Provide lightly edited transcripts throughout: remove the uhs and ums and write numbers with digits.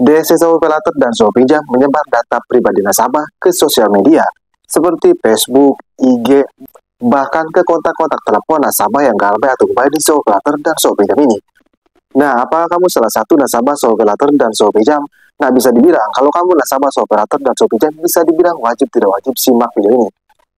DSSO operator dan sewa pinjam menyebar data pribadi nasabah ke sosial media seperti Facebook, IG, bahkan ke kontak-kontak telepon nasabah yang galbay atau goodbye di sewa operator dan sewa pinjam ini. Nah, apakah kamu salah satu nasabah sewa operator dan sewa pinjam? Nah, bisa dibilang kalau kamu nasabah sewa operator dan sewa pinjam bisa dibilang wajib tidak wajib simak video ini.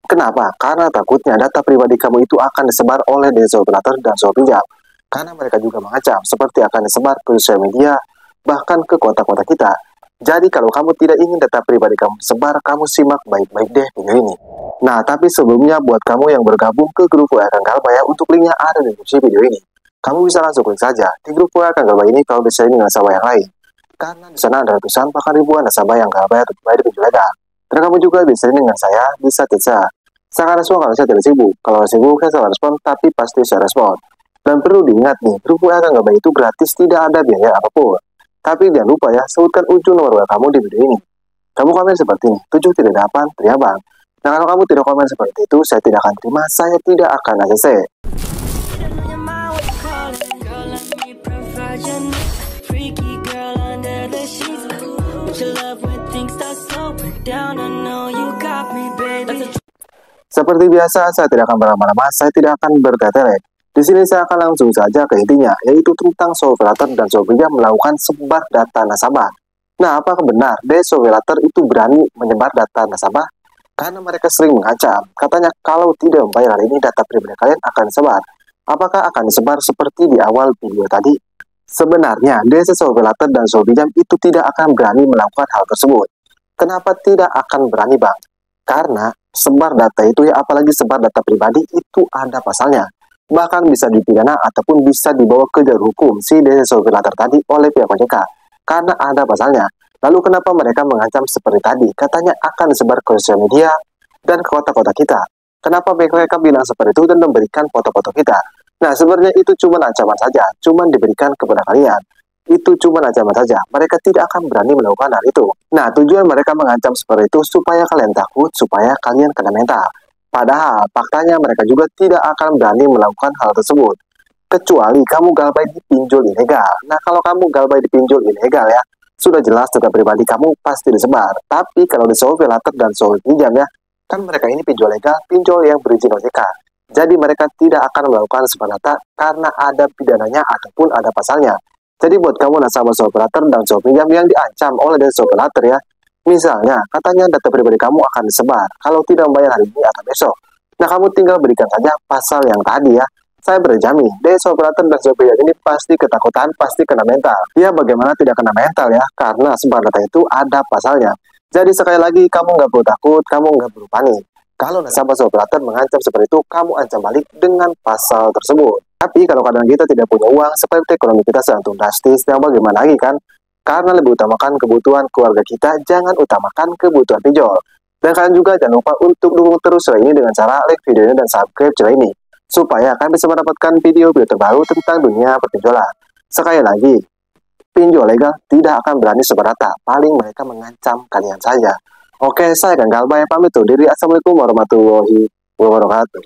Kenapa? Karena takutnya data pribadi kamu itu akan disebar oleh DSSO operator dan sewa pinjam. Karena mereka juga mengancam seperti akan disebar ke sosial media, bahkan ke kontak-kontak kita. Jadi kalau kamu tidak ingin data pribadi kamu sebar, kamu simak baik-baik deh video ini. Nah, tapi sebelumnya buat kamu yang bergabung ke grup WA Kang Galbay ya, untuk linknya ada di deskripsi video ini. Kamu bisa langsung klik saja di grup WA Kang Galbay ini kalau bisa ini dengan nasabah yang lain. Karena di sana ada ratusan bahkan ribuan nasabah yang galbay atau goodbye di pinjol legal. Dan kamu juga bisa ini dengan saya, bisa tidak. Saya akan respon kalau saya tidak sibuk. Kalau sibuk saya selalu respon, tapi pasti saya respon. Dan perlu diingat nih, grup WA Kang Galbay itu gratis, tidak ada biaya apapun. Tapi jangan lupa ya, sebutkan ujung nomor WA kamu di video ini. Kamu komen seperti ini, 738 Triabang. Nah, kalau kamu tidak komen seperti itu, saya tidak akan terima, saya tidak akan ACC. Seperti biasa, saya tidak akan berlama-lama, saya tidak akan bertele-tele. Di sini saya akan langsung saja ke intinya, yaitu tentang sewa operator dan sewa pinjam melakukan sebar data nasabah. Nah, apakah benar DSSO operator itu berani menyebar data nasabah? Karena mereka sering mengancam, katanya kalau tidak membayar hari ini data pribadi kalian akan disebar. Apakah akan disebar seperti di awal video tadi? Sebenarnya, DSSO operator dan sewa pinjam itu tidak akan berani melakukan hal tersebut. Kenapa tidak akan berani, Bang? Karena sebar data itu ya, apalagi sebar data pribadi itu ada pasalnya. Bahkan bisa dipidana ataupun bisa dibawa ke jalur hukum si DSSO operator tadi oleh pihak OJK. Karena ada pasalnya. Lalu kenapa mereka mengancam seperti tadi? Katanya akan disebar ke sosial media dan ke kota-kota kita. Kenapa mereka bilang seperti itu dan memberikan foto-foto kita? Nah, sebenarnya itu cuma ancaman saja, cuma diberikan kepada kalian. Itu cuma ancaman saja, mereka tidak akan berani melakukan hal itu. Nah, tujuan mereka mengancam seperti itu supaya kalian takut, supaya kalian kena mental. Padahal, faktanya mereka juga tidak akan berani melakukan hal tersebut. Kecuali kamu galbay di pinjol ilegal. Nah, kalau kamu galbay di pinjol ilegal ya, sudah jelas data pribadi kamu pasti disebar. Tapi kalau di sewa operator dan sewa pinjam ya, kan mereka ini pinjol legal, pinjol yang berizin OJK. Jadi mereka tidak akan melakukan sebar data karena ada pidananya ataupun ada pasalnya. Jadi buat kamu nasabah sewa operator dan sewa pinjam yang diancam oleh DSSO operator ya, misalnya katanya data pribadi kamu akan disebar kalau tidak membayar hari ini atau besok. Nah, kamu tinggal berikan saja pasal yang tadi ya. Saya berjamin, DSSO operator dan sewa pinjam ini pasti ketakutan, pasti kena mental. Ya, bagaimana tidak kena mental ya? Karena sebar data itu ada pasalnya. Jadi sekali lagi, kamu nggak perlu takut, kamu nggak perlu panik. Kalau nasabah sewa operator mengancam seperti itu, kamu ancam balik dengan pasal tersebut. Tapi kalau kadang kita tidak punya uang, seperti ekonomi kita sedang drastis, yang bagaimana lagi kan? Karena lebih utamakan kebutuhan keluarga kita, jangan utamakan kebutuhan pinjol. Dan kalian juga jangan lupa untuk dukung terus channel ini dengan cara like videonya dan subscribe channel ini, supaya kalian bisa mendapatkan video-video terbaru tentang dunia perpinjolan. Sekali lagi, pinjol legal tidak akan berani sebar data, paling mereka mengancam kalian saja. Oke, saya Kang Galbay pamit undur diri. Assalamualaikum warahmatullahi wabarakatuh.